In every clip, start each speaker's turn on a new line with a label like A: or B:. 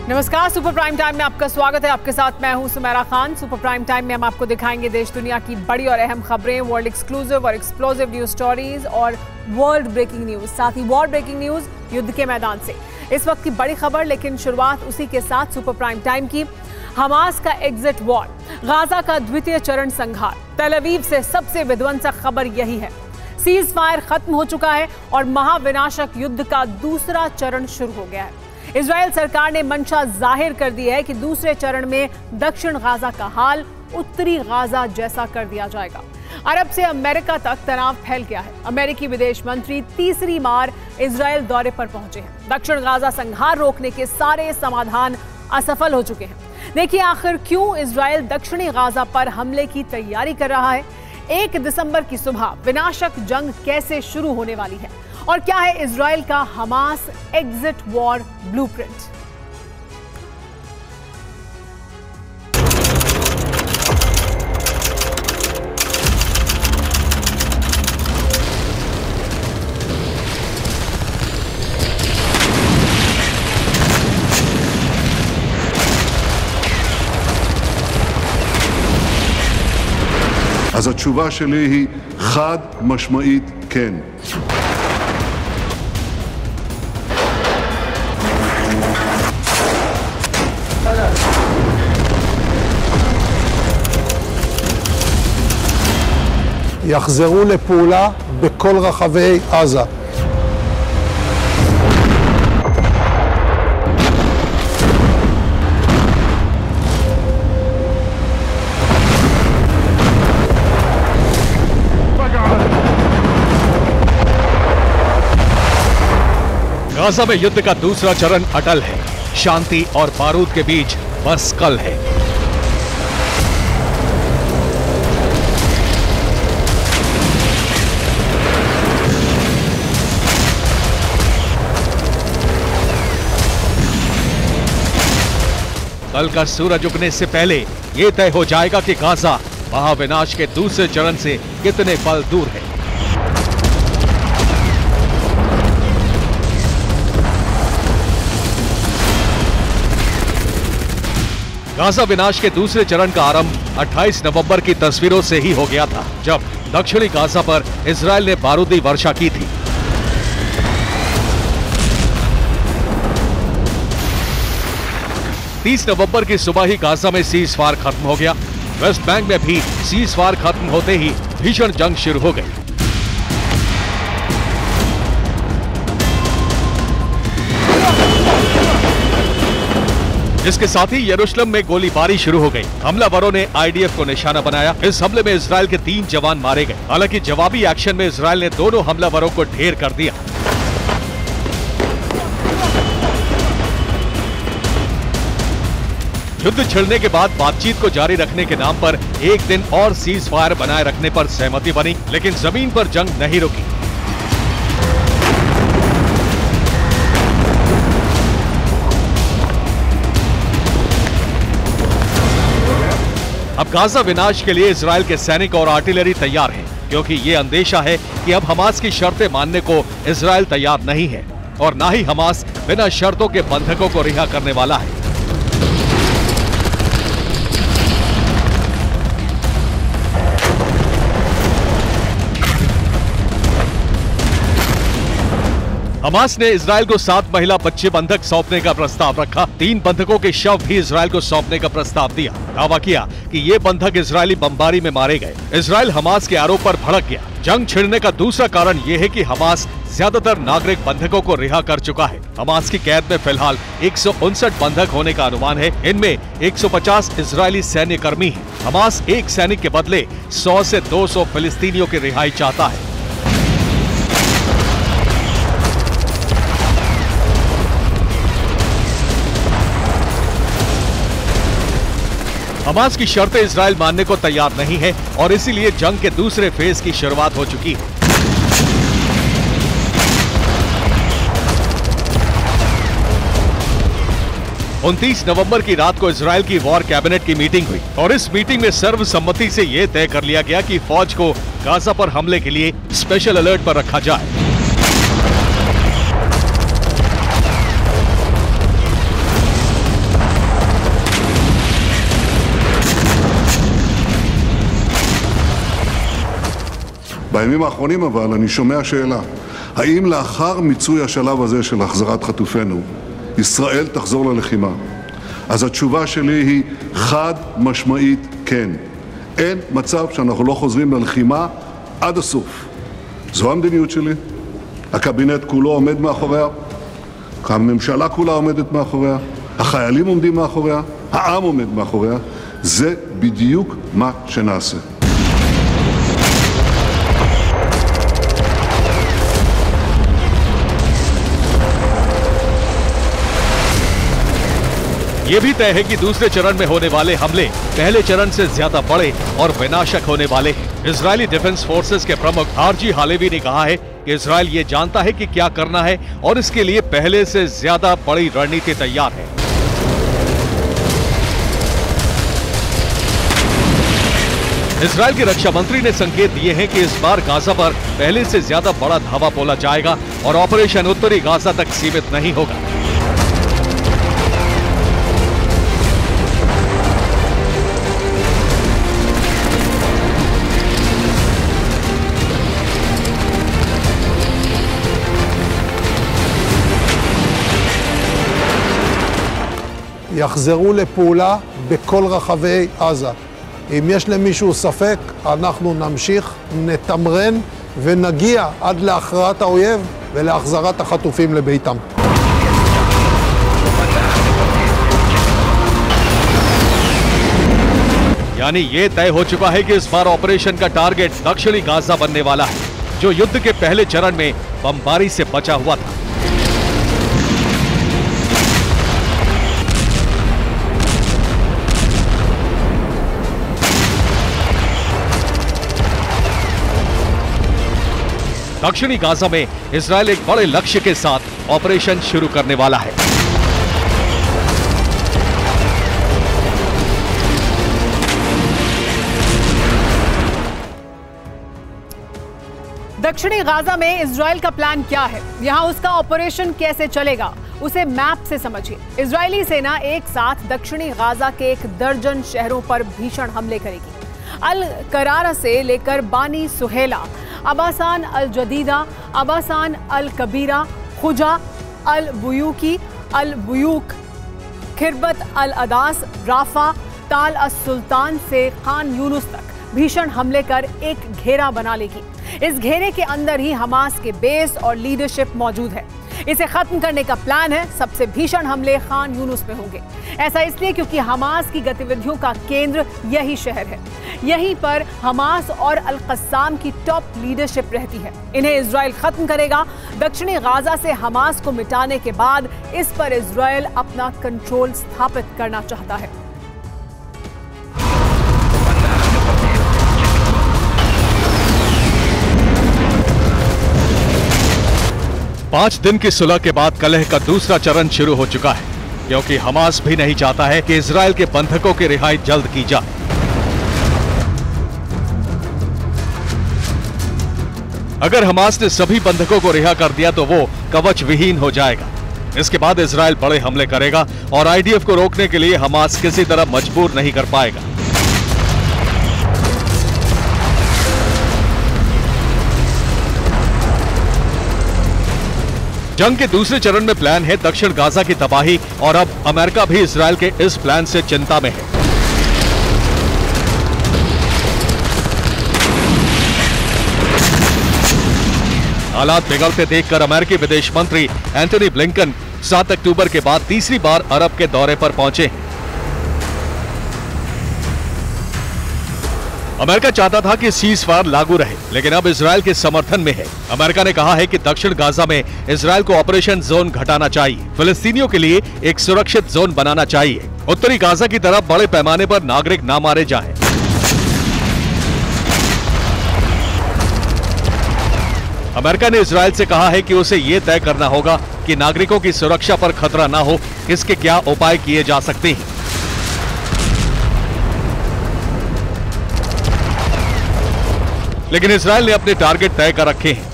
A: नमस्कार, super prime time में आपका स्वागत है। आपके साथ मैं हूं Sumera Khan. Super prime time में हम आपको दिखाएंगे देश दुनिया की बड़ी और अहम खबरें, वर्ल्ड एक्सक्लूसिव और एक्सप्लोसिव न्यूज स्टोरीज और वर्ल्ड ब्रेकिंग न्यूज, साथ ही वॉर ब्रेकिंग न्यूज युद्ध के मैदान से। इस वक्त की बड़ी खबर, लेकिन शुरुआत उसी के साथ सुपर प्राइम टाइम की। हमास का एग्जिट वॉर, गाजा का द्वितीय चरण संहार। तल अवीव से सबसे विध्वंसक खबर यही है, सीज फायर खत्म हो चुका है और महाविनाशक युद्ध का दूसरा चरण शुरू हो गया है। इजरायल सरकार ने मंशा जाहिर कर दी है कि दूसरे चरण में दक्षिण गाजा का हाल उत्तरी गाजा जैसा कर दिया जाएगा। अरब से अमेरिका तक तनाव फैल गया है। अमेरिकी विदेश मंत्री तीसरी बार इजरायल दौरे पर पहुंचे हैं। दक्षिण गाजा संहार रोकने के सारे समाधान असफल हो चुके हैं। देखिए आखिर क्यों इजरायल दक्षिणी गाजा पर हमले की तैयारी कर रहा है। 1 दिसंबर की सुबह विनाशक जंग कैसे शुरू होने वाली है और क्या है इजरायल का Hamas exit war blueprint.
B: אז התשובה שלי היא חד משמעית כן.
C: יחזרו לפעולה בכל רחבי עזה.
D: Gaza में युद्ध का दूसरा चरण अटल है। शांति और बारूद के बीच बस कल है। कल का सूरज उगने से पहले यह तय हो जाएगा कि गाजा महाविनाश के दूसरे चरण से कितने पल दूर है। गाजा विनाश के दूसरे चरण का आरंभ 28 नवंबर की तस्वीरों से ही हो गया था, जब दक्षिणी गाजा पर इजरायल ने बारूदी वर्षा की थी। तीस नवंबर की सुबह ही गाजा में सीज फायर खत्म हो गया। वेस्ट बैंक में भी सीज फायर खत्म होते ही भीषण जंग शुरू हो गई। इसके साथ ही यरूशलेम में गोलीबारी शुरू हो गई। हमलावरों ने आईडीएफ को निशाना बनाया। इस हमले में इजरायल के 3 जवान मारे गए। हालांकि जवाबी एक्शन में इजरायल ने दोनों हमलावरों को ढेर कर दिया। युद्ध छिड़ने के बाद बातचीत को जारी रखने के नाम पर एक दिन और सीज फायर बनाए रखने पर सहमति बनी, लेकिन जमीन पर जंग नहीं रुकी। अब गाजा विनाश के लिए इजरायल के सैनिक और आर्टिलरी तैयार हैं, क्योंकि ये अंदेशा है कि अब हमास की शर्तें मानने को इजरायल तैयार नहीं है और ना ही हमास बिना शर्तों के बंधकों को रिहा करने वाला है। हमास ने इजरायल को 7 महिला बच्चे बंधक सौंपने का प्रस्ताव रखा। 3 बंधकों के शव भी इजरायल को सौंपने का प्रस्ताव दिया। दावा किया कि ये बंधक इजरायली बमबारी में मारे गए। इजरायल हमास के आरोप पर भड़क गया। जंग छिड़ने का दूसरा कारण ये है कि हमास ज्यादातर नागरिक बंधकों को रिहा कर चुका है। हमास की कैद में फिलहाल 159 बंधक होने का अनुमान है। इनमें 150 इजरायली सैन्य कर्मी हैं। हमास एक सैनिक के बदले 100 से 200 फिलिस्तीनियों की रिहाई चाहता है। हमास की शर्तें इजरायल मानने को तैयार नहीं है और इसीलिए जंग के दूसरे फेज की शुरुआत हो चुकी है। 29 नवंबर की रात को इजरायल की वॉर कैबिनेट की मीटिंग हुई और इस मीटिंग में सर्वसम्मति से यह तय कर लिया गया कि फौज को गाजा पर हमले के लिए स्पेशल अलर्ट पर रखा जाए।
B: בימים האחרונים אבל אני שומע שאלה, האם לאחר מיצוי השלב הזה של החזרת חטופינו, ישראל תחזור ללחימה? אז התשובה שלי היא חד משמעית כן. אין מצב שאנחנו לא חוזרים ללחימה עד הסוף. זו המדיניות שלי, הקבינט כולו עומד מאחוריה, הממשלה כולה עומדת מאחוריה, החיילים עומדים מאחוריה, העם עומד מאחוריה. זה בדיוק מה שנעשה.
D: ये भी तय है कि दूसरे चरण में होने वाले हमले पहले चरण से ज्यादा बड़े और विनाशक होने वाले हैं। इजरायली डिफेंस फोर्सेस के प्रमुख आरजी हालेवी ने कहा है कि इजरायल ये जानता है कि क्या करना है और इसके लिए पहले से ज्यादा बड़ी रणनीति तैयार है। इजरायल के रक्षा मंत्री ने संकेत दिए हैं कि इस बार गाजा पर पहले से ज्यादा बड़ा धावा बोला जाएगा और ऑपरेशन उत्तरी गाजा तक सीमित नहीं होगा।
C: יחזרו לפעולה בכל רחבי עזה. אם יש למישהו ספק, אנחנו נמשיך, נתמרן ונגיע עד להכרעת האויב ולהחזרת החטופים לביתם.
D: यानी ये तय हो चुका है कि इस बार ऑपरेशन का टारगेट दक्षिणी गाजा बनने वाला है, जो युद्ध के पहले चरण में बमबारी से बचा हुआ था। दक्षिणी गाजा में इजरायल एक बड़े लक्ष्य के साथ ऑपरेशन शुरू करने वाला है।
A: दक्षिणी गाजा में इजरायल का प्लान क्या है, यहां उसका ऑपरेशन कैसे चलेगा, उसे मैप से समझिए। इजरायली सेना एक साथ दक्षिणी गाजा के 1 दर्जन शहरों पर भीषण हमले करेगी। अल करारा से लेकर बानी सुहेला, अबासान अल जदीदा, अबासान अल कबीरा, खुजा अल बुयूकी, अल बुयूक, खिरबत अल अदास, राफा, ताल अस सुल्तान से खान यूनुस तक भीषण हमले कर एक घेरा बना लेगी। इस घेरे के अंदर ही हमास के बेस और लीडरशिप मौजूद है। इसे खत्म करने का प्लान है। सबसे भीषण हमले खान यूनुस में होंगे। ऐसा इसलिए क्योंकि हमास की गतिविधियों का केंद्र यही शहर है। यहीं पर हमास और अल कस्साम की टॉप लीडरशिप रहती है। इन्हें इजरायल खत्म करेगा। दक्षिणी गाजा से हमास को मिटाने के बाद इस पर इजरायल अपना कंट्रोल स्थापित करना चाहता है।
D: पांच दिन की सुलह के बाद कलह का दूसरा चरण शुरू हो चुका है, क्योंकि हमास भी नहीं चाहता है कि इजरायल के बंधकों की रिहाई जल्द की जाए। अगर हमास ने सभी बंधकों को रिहा कर दिया तो वो कवच विहीन हो जाएगा। इसके बाद इजरायल बड़े हमले करेगा और आईडीएफ को रोकने के लिए हमास किसी तरह मजबूर नहीं कर पाएगा। जंग के दूसरे चरण में प्लान है दक्षिण गाजा की तबाही, और अब अमेरिका भी इजरायल के इस प्लान से चिंता में है। हालात बिगड़ते देखकर अमेरिकी विदेश मंत्री एंटनी ब्लिंकन 7 अक्टूबर के बाद तीसरी बार अरब के दौरे पर पहुंचे हैं। अमेरिका चाहता था कि सीज़फायर लागू रहे, लेकिन अब इजरायल के समर्थन में है। अमेरिका ने कहा है कि दक्षिण गाजा में इजरायल को ऑपरेशन जोन घटाना चाहिए, फिलिस्तीनियों के लिए एक सुरक्षित जोन बनाना चाहिए। उत्तरी गाजा की तरफ बड़े पैमाने पर नागरिक ना मारे जाएं। अमेरिका ने इजरायल से कहा है कि उसे यह तय करना होगा कि नागरिकों की सुरक्षा पर खतरा ना हो, इसके क्या उपाय किए जा सकते हैं। लेकिन इजरायल ने अपने टारगेट तय कर रखे हैं,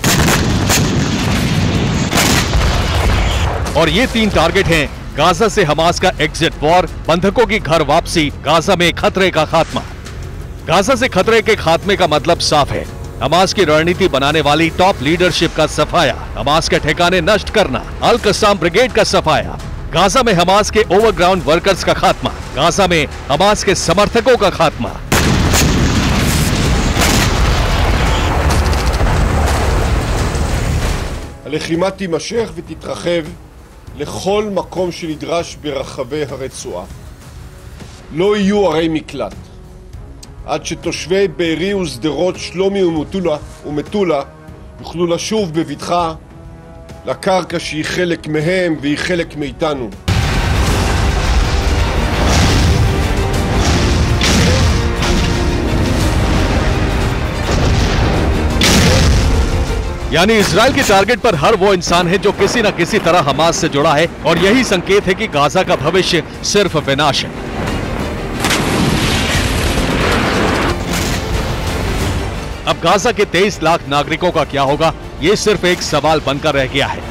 D: और ये 3 टारगेट हैं: गाजा से हमास का एग्जिट वॉर, बंधकों की घर वापसी, गाजा में खतरे का खात्मा। गाजा से खतरे के खात्मे का मतलब साफ है, हमास की रणनीति बनाने वाली टॉप लीडरशिप का सफाया, हमास के ठिकाने नष्ट करना, अल कस्साम ब्रिगेड का सफाया, गाजा में हमास के ओवरग्राउंड वर्कर्स का खात्मा, गाजा में हमास के समर्थकों का खात्मा।
E: הלחימה תימשך ותתרחב לכל מקום שנדרש ברחבי הרצועה. לא יהיו ערי מקלט. עד שתושבי בארי ושדרות, שלומי ומטולה יוכלו לשוב בבטחה לקרקע שהיא חלק מהם והיא חלק מאיתנו.
D: यानी इजराइल के टारगेट पर हर वो इंसान है जो किसी न किसी तरह हमास से जुड़ा है, और यही संकेत है कि गाजा का भविष्य सिर्फ विनाश है। अब गाजा के 23 लाख नागरिकों का क्या होगा, ये सिर्फ एक सवाल बनकर रह गया है।